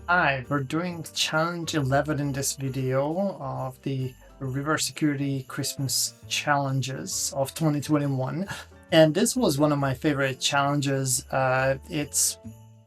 Hi, we're doing challenge 11 in this video of the River Security Christmas challenges of 2021. And this was one of my favorite challenges. It's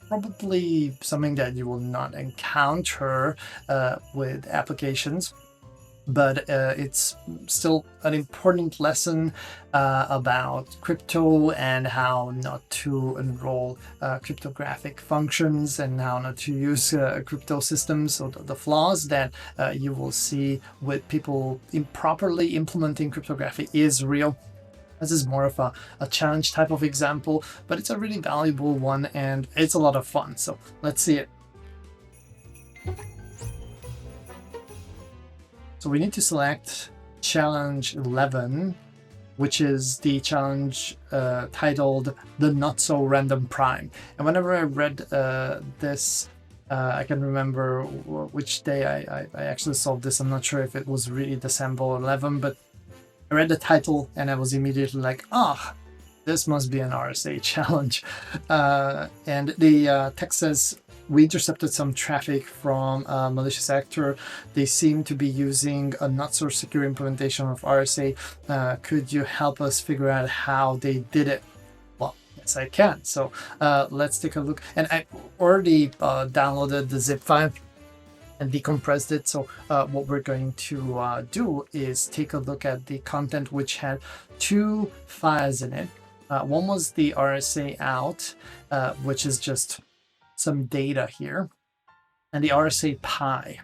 probably something that you will not encounter with applications, but it's still an important lesson about crypto and how not to enroll cryptographic functions and how not to use crypto systems. So the flaws that you will see with people improperly implementing cryptography is real. This is more of a challenge type of example, but it's a really valuable one and it's a lot of fun. So let's see it. So we need to select challenge 11, which is the challenge titled the Not So Random Prime. And whenever I read this, I can remember which day I actually solved this. I'm not sure if it was really December 11, but I read the title and I was immediately like, this must be an RSA challenge. And the text says, we intercepted some traffic from a malicious actor. They seem to be using a not so secure implementation of RSA. Could you help us figure out how they did it? Well, yes, I can. So let's take a look. And I already downloaded the zip file and decompressed it. So what we're going to do is take a look at the content, which had two files in it. One was the RSA out, which is just some data here, and the RSA pi.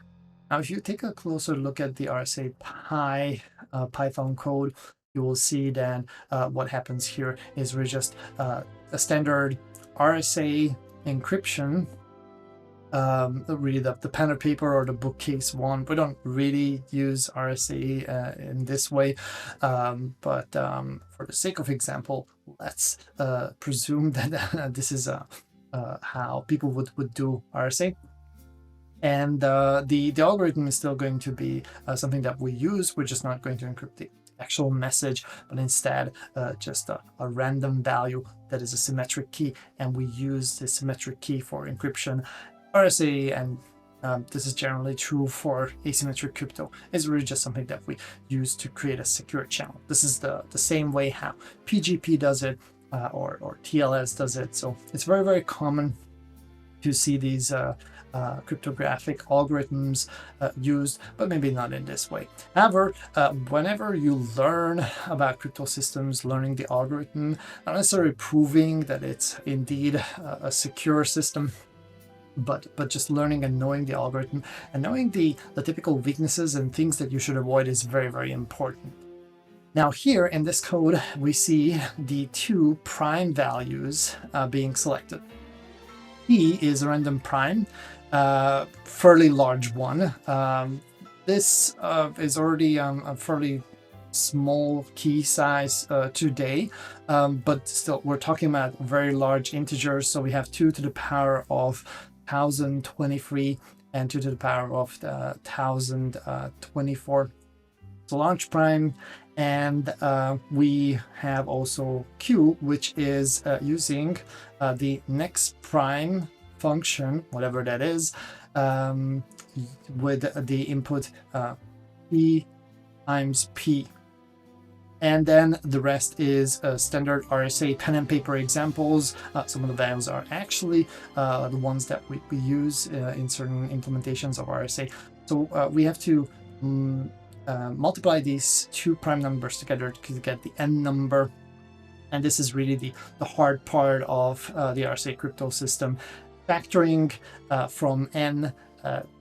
Now, if you take a closer look at the RSA pi Python code, you will see that what happens here is we're just a standard RSA encryption. Really the pen and paper or the bookcase one. We don't really use RSA in this way, but for the sake of example, let's presume that this is how people would do RSA. And the algorithm is still going to be something that we use. We're just not going to encrypt the actual message, but instead just a random value that is a symmetric key. And we use the symmetric key for encryption. RSA, and this is generally true for asymmetric crypto, is really just something that we use to create a secure channel. This is the same way how PGP does it, or TLS does it. So it's very, very common to see these cryptographic algorithms used, but maybe not in this way. However, whenever you learn about crypto systems, learning the algorithm, not necessarily proving that it's indeed a secure system, but just learning and knowing the algorithm and knowing the typical weaknesses and things that you should avoid is very, very important. Now here in this code, we see the two prime values being selected. P is a random prime, fairly large one. This is already a fairly small key size today, but still we're talking about very large integers. So we have 2 to the power of 1023 and 2 to the power of 1024. It's a large prime. And we have also Q, which is using the next prime function, whatever that is, with the input P times P. And then the rest is standard RSA pen and paper examples. Some of the values are actually the ones that we use in certain implementations of RSA. So we have to multiply these two prime numbers together to get the n number. And this is really the hard part of the RSA crypto system. Factoring from n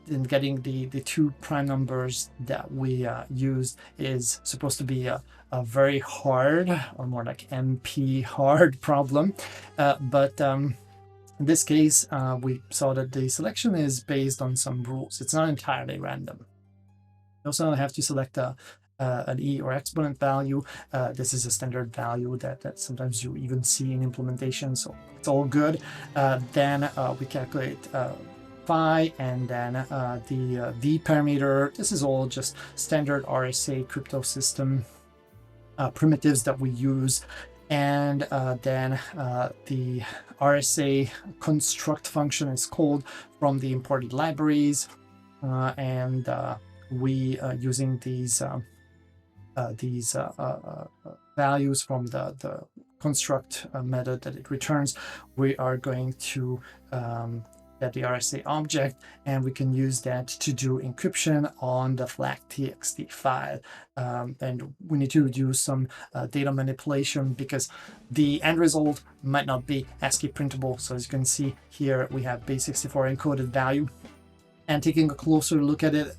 and getting the two prime numbers that we use is supposed to be a very hard, or more like MP hard problem. But in this case, we saw that the selection is based on some rules. It's not entirely random. You also have to select an e or exponent value. This is a standard value that sometimes you even see in implementation, so it's all good. Then we calculate phi, and then the v parameter. This is all just standard RSA crypto system primitives that we use. And then the RSA construct function is called from the imported libraries, and we using these values from the construct method that it returns, we are going to get the RSA object, and we can use that to do encryption on the flag.txt file. And we need to do some data manipulation because the end result might not be ASCII printable. So as you can see here, we have base64 encoded value. And taking a closer look at it,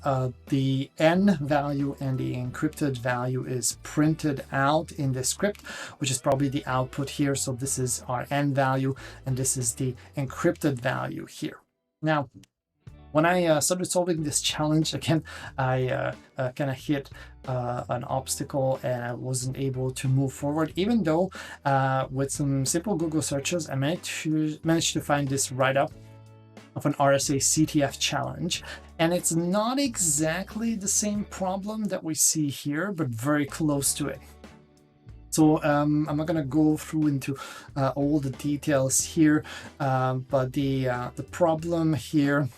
the N value and the encrypted value is printed out in the script, which is probably the output here. So this is our N value, and this is the encrypted value here. Now, when I started solving this challenge, again, I kind of hit an obstacle and I wasn't able to move forward, even though with some simple Google searches, I managed to find this write-up of an RSA CTF challenge, and it's not exactly the same problem that we see here, but very close to it. So I'm not going to go through into all the details here, but the problem here,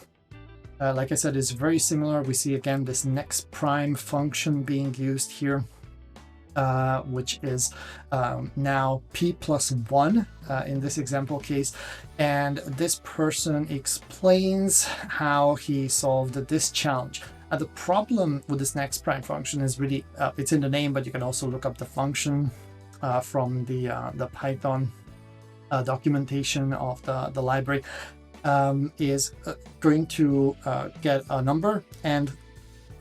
like I said, is very similar. We see again this next prime function being used here, which is now p plus 1 in this example case. And this person explains how he solved this challenge. The problem with this next prime function is really, it's in the name, but you can also look up the function from the Python documentation of the library, is going to get a number and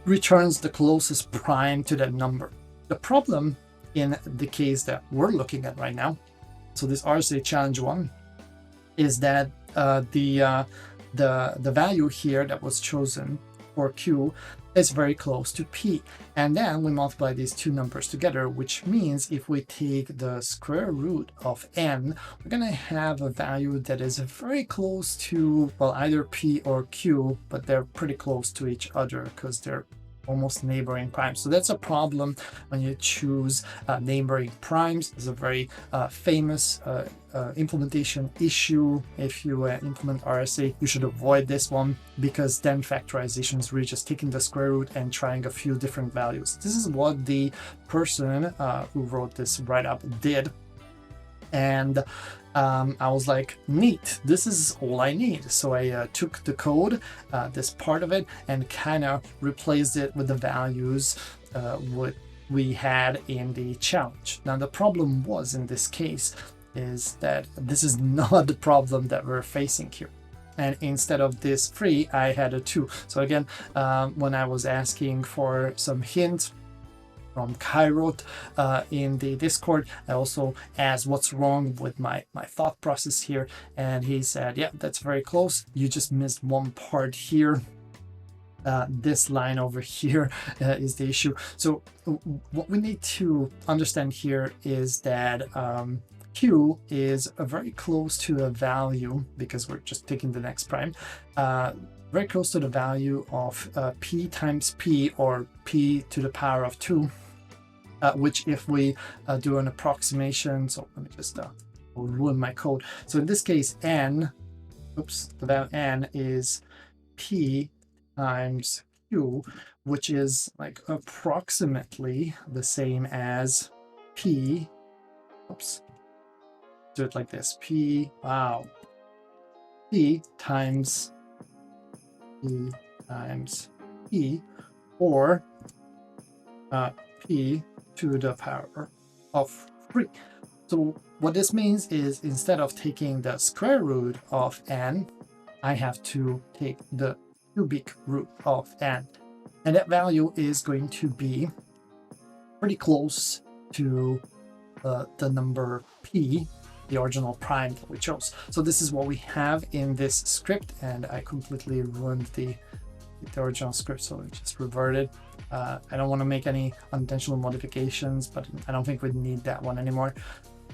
returns the closest prime to that number. The problem in the case that we're looking at right now, so this RSA challenge 1, is that the value here that was chosen for Q is very close to P. And then we multiply these two numbers together, which means if we take the square root of N, we're going to have a value that is very close to, well, either P or Q, but they're pretty close to each other because they're almost neighboring primes. So that's a problem when you choose neighboring primes. It's a very famous implementation issue. If you implement RSA, you should avoid this one, because then factorization is really just taking the square root and trying a few different values. This is what the person who wrote this write-up did. And I was like, neat, this is all I need. So I took the code, this part of it, and kind of replaced it with the values what we had in the challenge. Now, the problem was in this case is that this is not the problem that we're facing here. And instead of this 3, I had a 2. So again, when I was asking for some hints from Kairot in the Discord, I also asked what's wrong with my thought process here, and he said, yeah, that's very close, you just missed one part here. This line over here is the issue. So what we need to understand here is that Q is very close to a value, because we're just taking the next prime, very close to the value of P times P, or P to the power of 2. Which if we do an approximation, so let me just ruin my code. So in this case, N, the value N is P times Q, which is like approximately the same as P, do it like this, P times P, or P to the power of 3. So what this means is, instead of taking the square root of N, I have to take the cubic root of N. And that value is going to be pretty close to the number P, the original prime that we chose. So this is what we have in this script, and I completely ruined the original script, so it just reverted. I don't want to make any unintentional modifications, but I don't think we need that one anymore.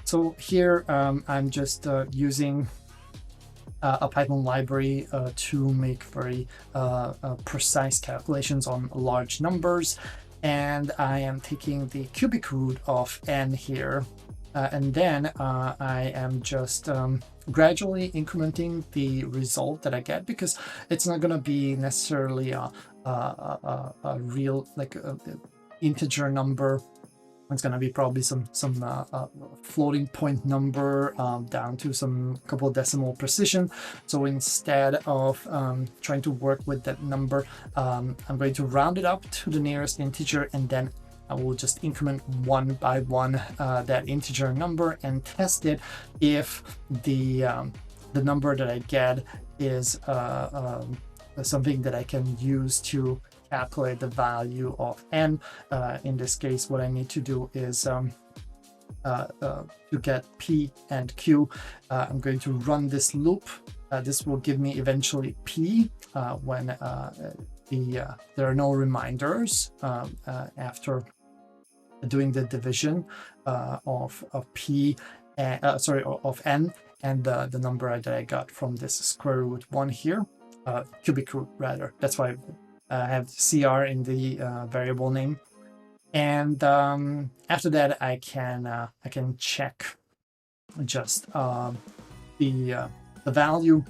So here I'm just using a Python library to make very precise calculations on large numbers, and I am taking the cubic root of N here And then I am just gradually incrementing the result that I get, because it's not going to be necessarily a real, like integer number. It's going to be probably some floating point number down to some couple of decimal precision. So instead of trying to work with that number, I'm going to round it up to the nearest integer, and then I will just increment one by one that integer number and test it if the number that I get is something that I can use to calculate the value of n. In this case, what I need to do is to get p and q, I'm going to run this loop. This will give me eventually p when there are no reminders after doing the division of p, of n, and the number that I got from this square root 1 here, cubic root rather. That's why I have CR in the variable name. And after that, I can check just the value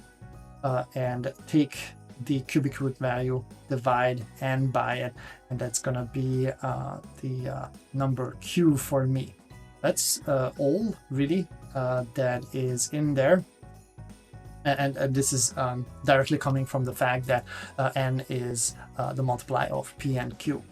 and take the cubic root value, divide n by it, and that's gonna be the number q for me. That's all really that is in there. And this is directly coming from the fact that n is the multiply of p and q.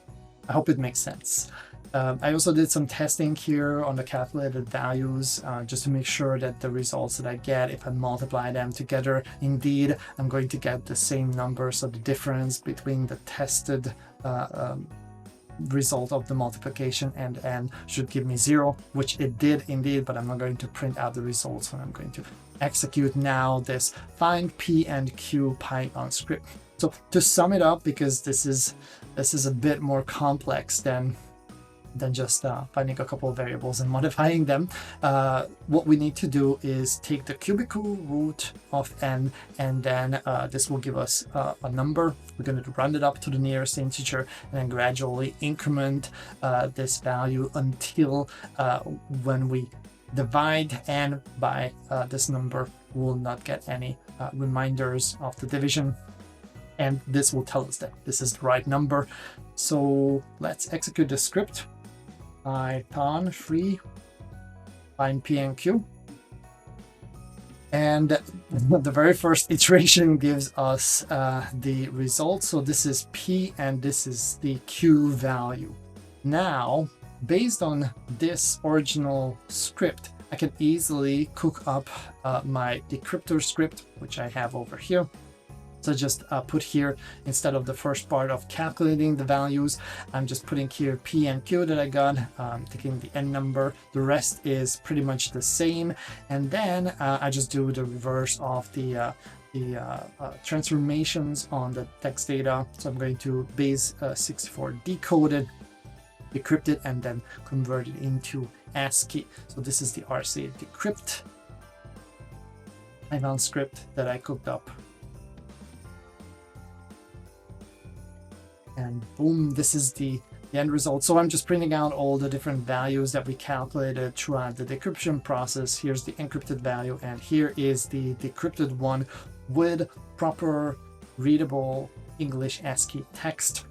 I hope it makes sense. I also did some testing here on the calculated values just to make sure that the results that I get, if I multiply them together, indeed, I'm going to get the same number. So the difference between the tested result of the multiplication and n should give me 0, which it did indeed, but I'm not going to print out the results when I'm going to execute now this find p and q Python script. So to sum it up, because this is a bit more complex than just finding a couple of variables and modifying them, what we need to do is take the cubic root of n, and then this will give us a number. We're going to round it up to the nearest integer and then gradually increment this value until when we divide n by this number, we will not get any reminders of the division, and this will tell us that this is the right number. So let's execute the script. Python free find p and q, and the very first iteration gives us the result. So this is p and this is the q value. Now, based on this original script, I can easily cook up my decryptor script, which I have over here. So just put here, instead of the first part of calculating the values, I'm just putting here p and q that I got, taking the n number. The rest is pretty much the same. And then I just do the reverse of the transformations on the text data. So I'm going to base 64 decode it, decrypt it, and then convert it into ASCII. So this is the RSA decrypt Python script that I cooked up. And boom, this is the end result. So I'm just printing out all the different values that we calculated throughout the decryption process. Here's the encrypted value, and here is the decrypted one with proper readable English ASCII text,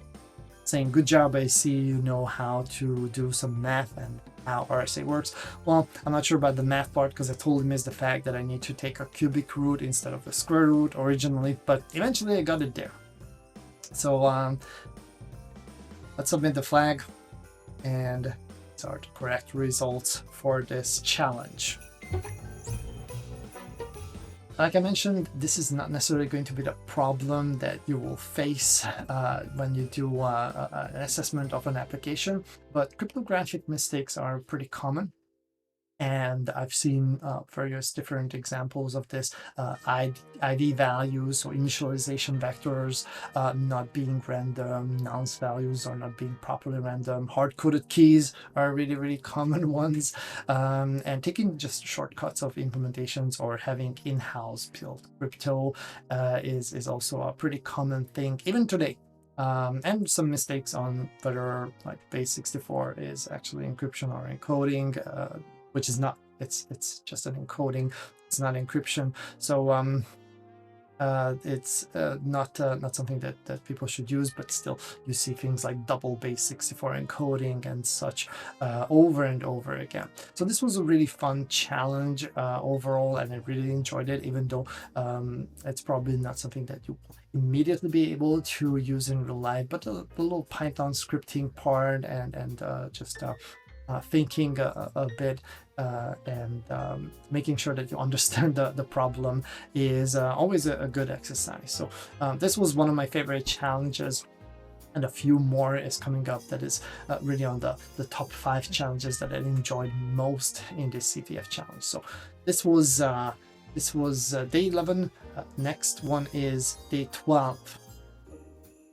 saying, good job, I see you know how to do some math and how RSA works. Well, I'm not sure about the math part because I totally missed the fact that I need to take a cubic root instead of a square root originally, but eventually I got it there. So let's submit the flag, and these are the correct results for this challenge. Like I mentioned, this is not necessarily going to be the problem that you will face when you do an assessment of an application, but cryptographic mistakes are pretty common. And I've seen various different examples of this, ID values or initialization vectors not being random, nonce values are not being properly random, hard-coded keys are really, really common ones, and taking just shortcuts of implementations or having in-house built crypto is also a pretty common thing, even today. And some mistakes on whether like base 64 is actually encryption or encoding. which is not, it's just an encoding, it's not encryption. So it's not something that people should use, but still you see things like double base 64 encoding and such over and over again. So this was a really fun challenge overall, and I really enjoyed it, even though it's probably not something that you immediately be able to use in real life, but the little Python scripting part and just thinking a bit and making sure that you understand the problem is always a good exercise. So this was one of my favorite challenges, and a few more is coming up that is really on the top 5 challenges that I enjoyed most in this CTF challenge. So this was day 11. Next one is day 12.